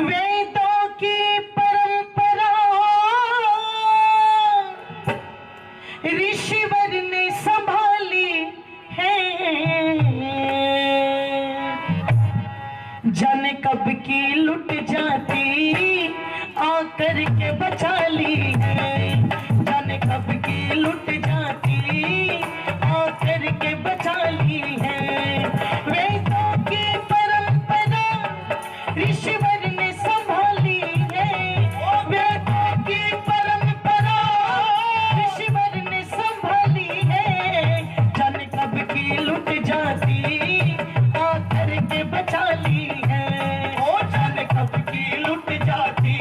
वेदों की परंपरा ऋषिवर ने संभाली है, जाने कब की लुट जाती आकर के बचा ली है, जाने कब की लुट जाती आकर के बचा ली है। वेदों की परंपरा ऋषिवर ने संभाली है, वेदों की परंपरा ऋषिवर ने संभाली है, जाने कब की लुट जाती आकर के बचा ली है, ओ जाने कब की लुट जाती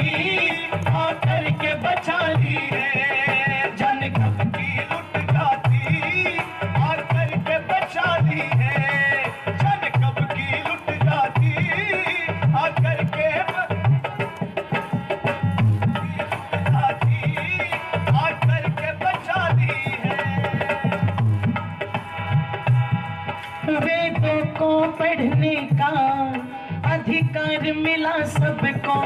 आकर के बचा ली है, जाने कब की लुट जाती आकर के बचा ली है, जाने कब की लुट जाती आकर के आकर के बचा ली है। वेदों को पढ़ने का अधिकार मिला सबको,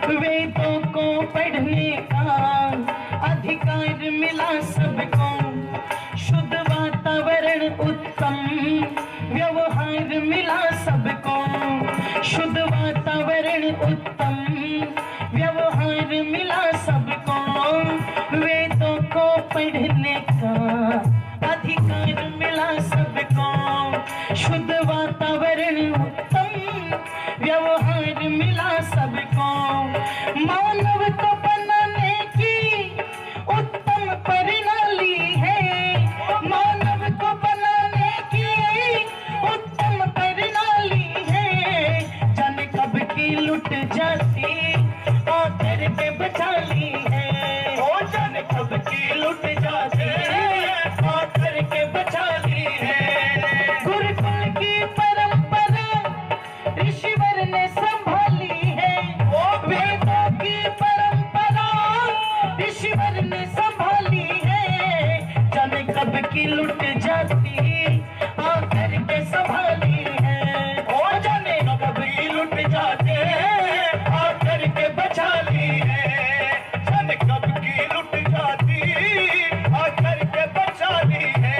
वेदों को पढ़ने का अधिकार मिला सबको, शुद्ध वातावरण उत्तम व्यवहार मिला सबको, शुद्ध वातावरण उत्तम व्यवहार मिला सबको, वेदों को पढ़ने का अधिकार मिला सबको, शुद्ध वातावरण उत्तम व्यवहार मिला सबको, मानव को बनाने की उत्तम प्रणाली है, मानव को बनाने की उत्तम प्रणाली है, जाने कब की लुट जाती आकर के बचा ली है, ओ जाने कब की लुट जाती आकर के बचा ली है। गुरुकुल की परंपरा ऋषिवर ने संभाली है, वेदों की परंपरा ऋषिवर ने संभाली है, जाने कब की लुट जाती आकर के संभाली है, ओ जाने कब की लुट जाती आकर के बचा ली है, जाने कब की लुट जाती आकर के बचा ली है,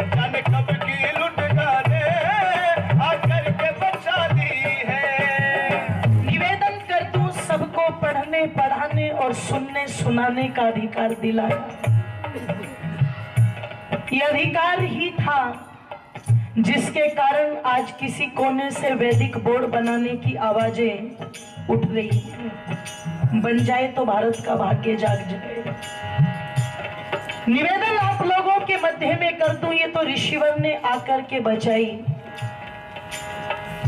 जाने कब की लुट जाती आकर के बचा ली है। निवेदन कर दूं सबको पढ़ने पढ़ाने और सुनने सुनाने का अधिकार दिलाया, ये अधिकार ही था जिसके कारण आज किसी कोने से वैदिक बोर्ड बनाने की आवाजें उठ रही है। बन जाए तो भारत का भाग्य जाग जाए। निवेदन आप लोगों के मध्य में कर दूं, ये तो ऋषिवर ने आकर के बचाई,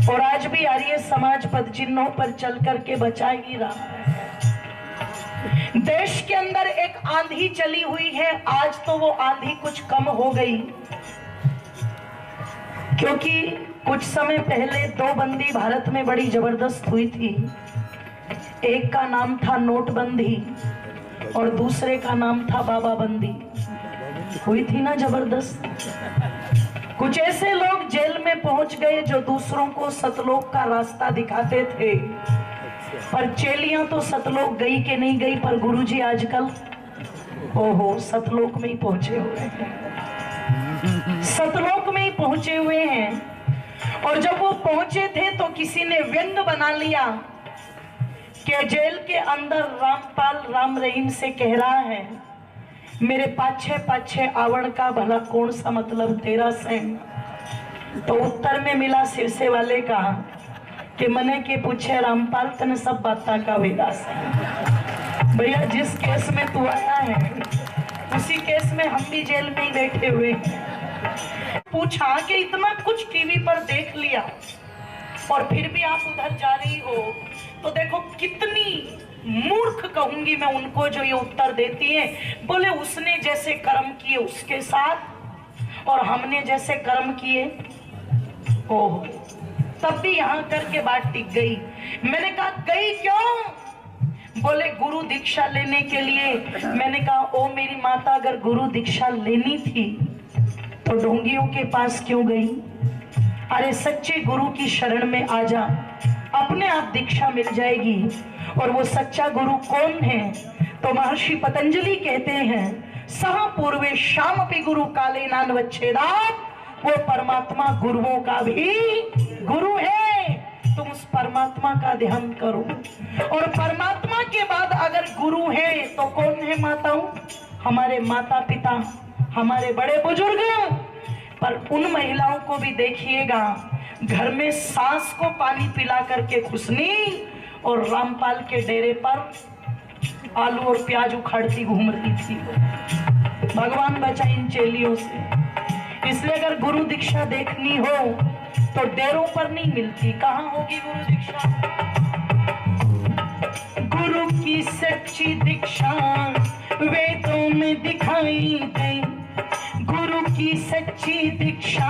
और आज भी आर्य समाज पद चिन्हों पर चल करके बचा ही रहा है। देश के अंदर एक आंधी चली हुई है, आज तो वो आंधी कुछ कम हो गई, क्योंकि कुछ समय पहले दो बंदी भारत में बड़ी जबरदस्त हुई थी। एक का नाम था नोटबंदी और दूसरे का नाम था बाबा बंदी। हुई थी ना जबरदस्त। कुछ ऐसे लोग जेल में पहुंच गए जो दूसरों को सतलोक का रास्ता दिखाते थे, पर चेलियां तो सतलोक गई कि नहीं गई, पर गुरुजी आजकल ओहो सतलोक में ही पहुंचे हुए हैं, सतलोक में ही पहुंचे हुए हैं। और जब वो पहुंचे थे तो किसी ने व्यंग बना लिया कि जेल के अंदर रामपाल राम रहीम से कह रहा है, मेरे पाछे पाछे आवण का भला कौन सा मतलब तेरा सैन। तो उत्तर में मिला सिरसे वाले का कि मने के पूछे रामपाल तने सब बाता का विलास है। भैया जिस केस में तू आया है उसी केस में हम भी जेल में ही बैठे हुए हैं। पूछा कि इतना कुछ टीवी पर देख लिया और फिर भी आप उधर जा रही हो, तो देखो कितनी मूर्ख कहूंगी मैं उनको जो ये उत्तर देती है। बोले उसने जैसे कर्म किए उसके साथ और हमने जैसे कर्म किए, ओह तब भी यहाँ करके बात टिक गई। मैंने कहा गई क्यों? बोले गुरु दीक्षा लेने के लिए। मैंने कहा ओ मेरी माता, अगर गुरु दीक्षा लेनी थी तो ढोंगियों के पास क्यों गई? अरे सच्चे गुरु की शरण में आ जा, अपने आप दीक्षा मिल जाएगी। और वो सच्चा गुरु कौन है? तो महर्षि पतंजलि कहते हैं, सह पूर्वे शामपि गुरु काले नान वच्छेदात्, वो परमात्मा गुरुओं का भी गुरु है। तुम उस परमात्मा का ध्यान करो। और परमात्मा के बाद अगर गुरु है तो कौन है? माताओं, हमारे माता पिता, हमारे बड़े बुजुर्ग। पर उन महिलाओं को भी देखिएगा, घर में सास को पानी पिला करके खुशनी और रामपाल के डेरे पर आलू और प्याज उखाड़ती घूम रही थी। भगवान बचाए इन चेलियों से। इसलिए अगर गुरु दीक्षा देखनी हो तो डेरों पर नहीं मिलती। कहाँ होगी गुरु दीक्षा? गुरु की सच्ची दीक्षा वेदों में दिखाई दे। गुरु की सच्ची दीक्षा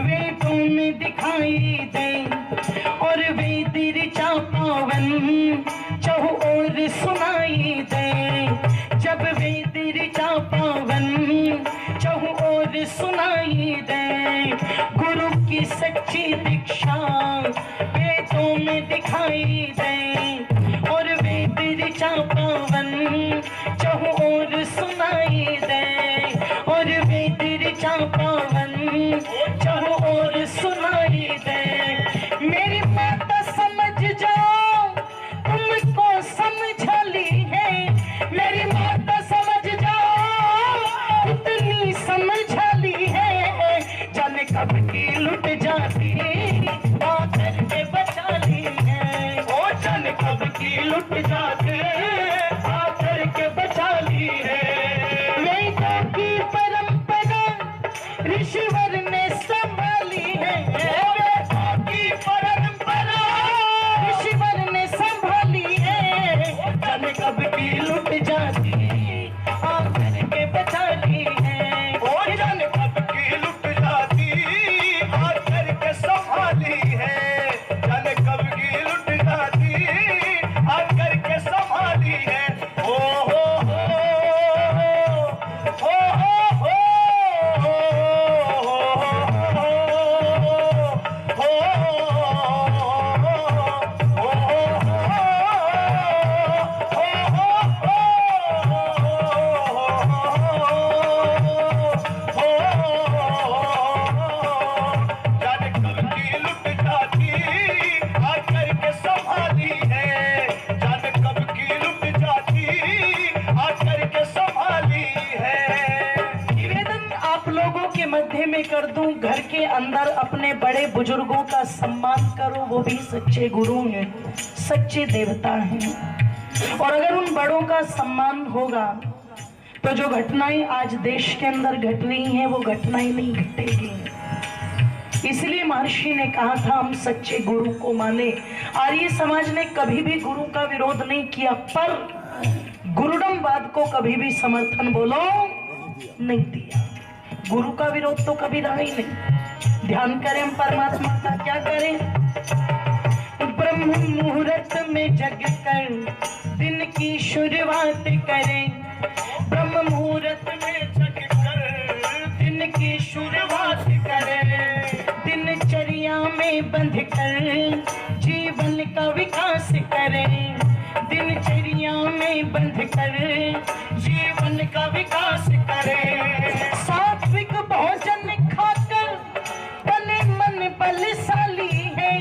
वेदों में दिखाई दे। और वेद ऋचा पावन चहु और सुनाई दे। जब वेद ऋचा पावन चहु और सुनाई दे। गुरु की सच्ची दीक्षा वेदों में दिखाई दे। और वेद ऋचा पावन चहु और सुनाई दे। और वेद ऋचा पावन चहु और सुनाई दे। मेरी माता समझ जाओ, तुमको समझा ली है। मेरी माता समझ जाओ, इतनी समझा ली है। जाने कब की लुट जाती आकर के बचा ली है। ओ जाने कब की लुट जाती आकर के बचा ली है। वेदों की परंपरा ऋषिवर ने संभाली है। वेदों की परंपरा ऋषिवर ने संभाली है। जाने कब की लुट जाती आकर के बचा ली है। और जाने कब की लुट जाती आकर के संभाली है। जाने कब की लुट जाती आकर के संभाली है। ओ हो हो हो हो जाने कब की लुट जाती आकर के संभाली है। जाने कब की लुट जाती आकर के संभाली है। निवेदन आप लोगों के मध्य में कर दूं, घर के अंदर अपने बड़े बुजुर्गों का सम्मान करो। वो भी सच्चे गुरु हैं, सच्चे देवता हैं। और अगर उन बड़ों का सम्मान होगा तो जो घटनाएं आज देश के अंदर घट रही हैं वो घटनाएं नहीं घटेगी। इसलिए महर्षि ने कहा था हम सच्चे गुरु को माने। आर्य समाज ने कभी भी गुरु का विरोध नहीं किया, पर गुरुडमवाद को कभी भी समर्थन बोलो नहीं दिया। गुरु का विरोध तो कभी रहा ही नहीं। ध्यान करें हम परमात्मा का, क्या करें? ब्रह्म मुहूर्त में जग कर दिन की शुरुआत करें। ब्रह्म मुहूर्त में जग कर दिन की शुरुआत करें। दिनचर्या में बंध कर जीवन का विकास करें। दिनचर्या में बंध कर जीवन का विकास करें। सात्विक भोजन खाकर बने मन बलशाली है।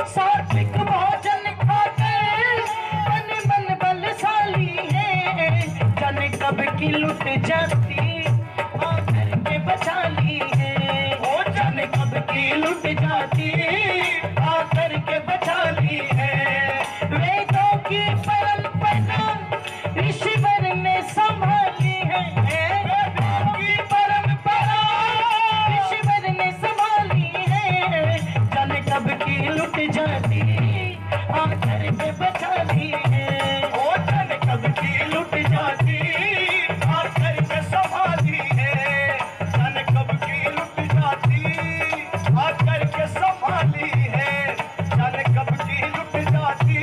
सात्विक भोजन खाकर बने मन बलशाली है। जाने कब की लुट जाती आकर के बचा ली है। ओ जाने कब की लुट जाती आकर के बचा ली है। वेदों की परंपरा ऋषिवर ने संभाली है। वेदों की परंपरा ऋषिवर ने संभाली है। जाने कब की लुट जाती आकर के बचा ली है। ओ जाने कब की लुट जाती आकर के संभाली है। जाने कब की लुट जाती आकर के संभाली है। जाने कब की लुट जाती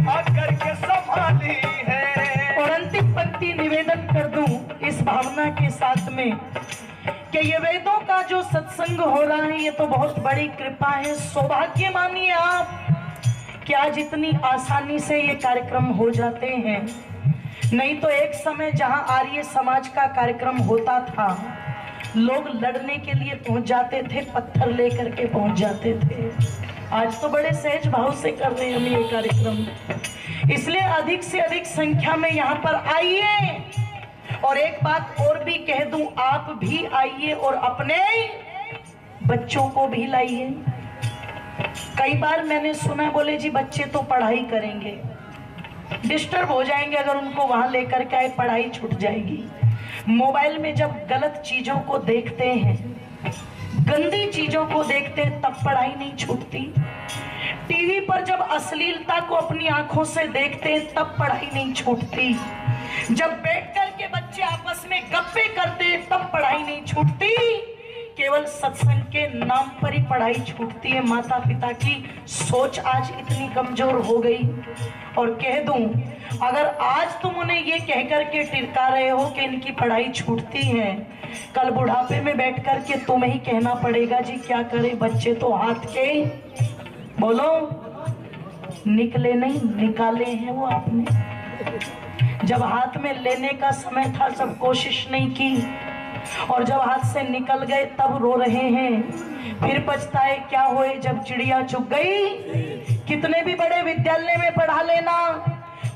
आकर के संभाली है। और अंतिम पंक्ति निवेदन कर दूं इस भावना के साथ में कि ये वेदों का जो सत्संग हो रहा है ये तो बहुत बड़ी कृपा है। सौभाग्य मानिए आप कि आज इतनी आसानी से ये कार्यक्रम हो जाते हैं। नहीं तो एक समय जहां आर्य समाज का कार्यक्रम होता था, लोग लड़ने के लिए पहुंच जाते थे, पत्थर लेकर के पहुंच जाते थे। आज तो बड़े सहज भाव से कर रहे हैं हम ये कार्यक्रम। इसलिए अधिक से अधिक संख्या में यहाँ पर आइए। और एक बात और भी कह दूं, आप भी आइए और अपने बच्चों को भी लाइए। कई बार मैंने सुना, बोले जी बच्चे तो पढ़ाई करेंगे, डिस्टर्ब हो जाएंगे अगर उनको वहां लेकर के आए, पढ़ाई छूट जाएगी। मोबाइल में जब गलत चीजों को देखते हैं, गंदी चीजों को देखते हैं, तब पढ़ाई नहीं छूटती। टीवी पर जब अश्लीलता को अपनी आंखों से देखते हैं, तब पढ़ाई नहीं छूटती। जब बैठकर के बच्चे आपस में गप्पे करते हैं, तब पढ़ाई नहीं छूटती। केवल सत्संग के नाम पर ही पढ़ाई छूटती है। माता पिता की सोच आज इतनी कमजोर हो गई। और कह दूं, अगर आज तुम उन्हें ये कहकर के टिरका रहे हो कि इनकी पढ़ाई छूटती है, कल बुढ़ापे में बैठ कर के तुम्हें ही कहना पड़ेगा जी क्या करे, बच्चे तो हाथ के बोलो निकले नहीं, निकाले हैं वो आपने। जब हाथ में लेने का समय था सब कोशिश नहीं की, और जब हाथ से निकल गए तब रो रहे हैं। फिर पछताए क्या होए जब चिड़िया चुग गई। कितने भी बड़े विद्यालय में पढ़ा लेना,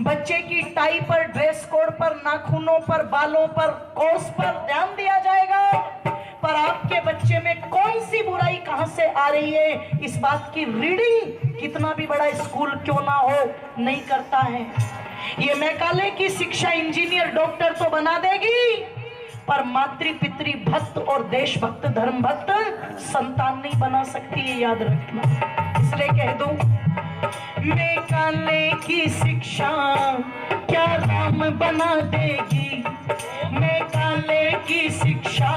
बच्चे की टाई पर, ड्रेस कोड पर, नाखूनों पर, बालों पर, कोर्स पर ध्यान दिया जाएगा, पर आपके बच्चे में कौन सी बुराई कहां से आ रही है, इस बात की रीडिंग कितना भी बड़ा स्कूल क्यों ना हो नहीं करता है। ये मैकाले की शिक्षा इंजीनियर, डॉक्टर तो बना देगी, पर मातृ पितृ भक्त और देशभक्त धर्म भक्त संतान नहीं बना सकती, ये याद रखना। इसलिए कह दूं, मैकाले की शिक्षा क्या राम बना देगी, मैकाले की शिक्षा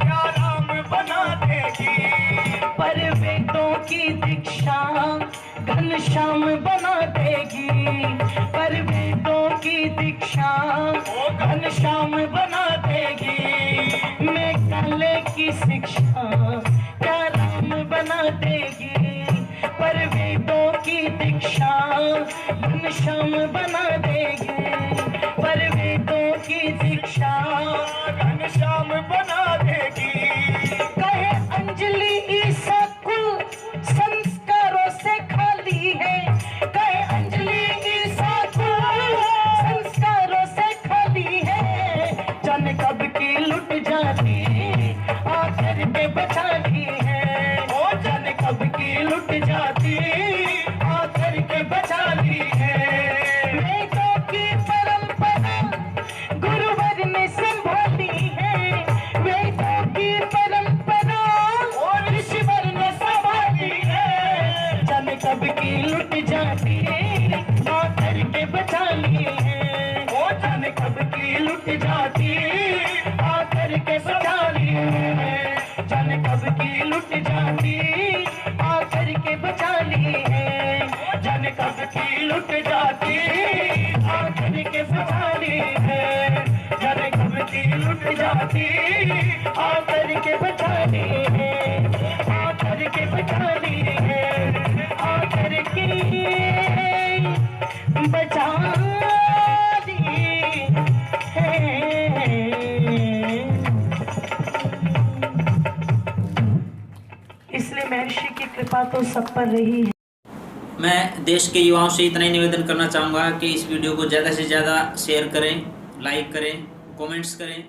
क्या राम बना देगी, पर वेदों की दीक्षा घनश्याम बना देगी, पर वेदों की दीक्षा घनश्याम बना देगी। मैकाले की शिक्षा क्या राम बना देगी, पर वेदों की दीक्षा घनश्याम बना देगी, पर वेदों की दीक्षा घनश्याम बना देगी। कहे अंजलि ईसा कुल संस्कारों से खाली है, कहे अंजलि ईसा कुल संस्कारों से खाली है। जाने कब की लुट जाती आकर के बचा ली है, ओ जाने कब की लुट जाती आकर के बचा ली है। वेदों की परंपरा गुरुवर ने संभाली है, वेदों की परंपरा और ऋषिवर ने संभाली है। जाने कब की लुट जाती आकर के बचा ली है, ओ जाने कब की लुट जाती आकर के बचा ली है। जाने कब की लुट जाती आकर के बचा ली है, जाने कब की लुट जाती आकर के बचा ली है। जाने कब की लुट जाती आकर के बचा ली है, आकर के बचा ली है, आकर के बचा ली है। इसलिए महर्षि की कृपा तो सब पर रही है। मैं देश के युवाओं से इतना ही निवेदन करना चाहूँगा कि इस वीडियो को ज़्यादा से ज़्यादा शेयर करें, लाइक करें, कमेंट्स करें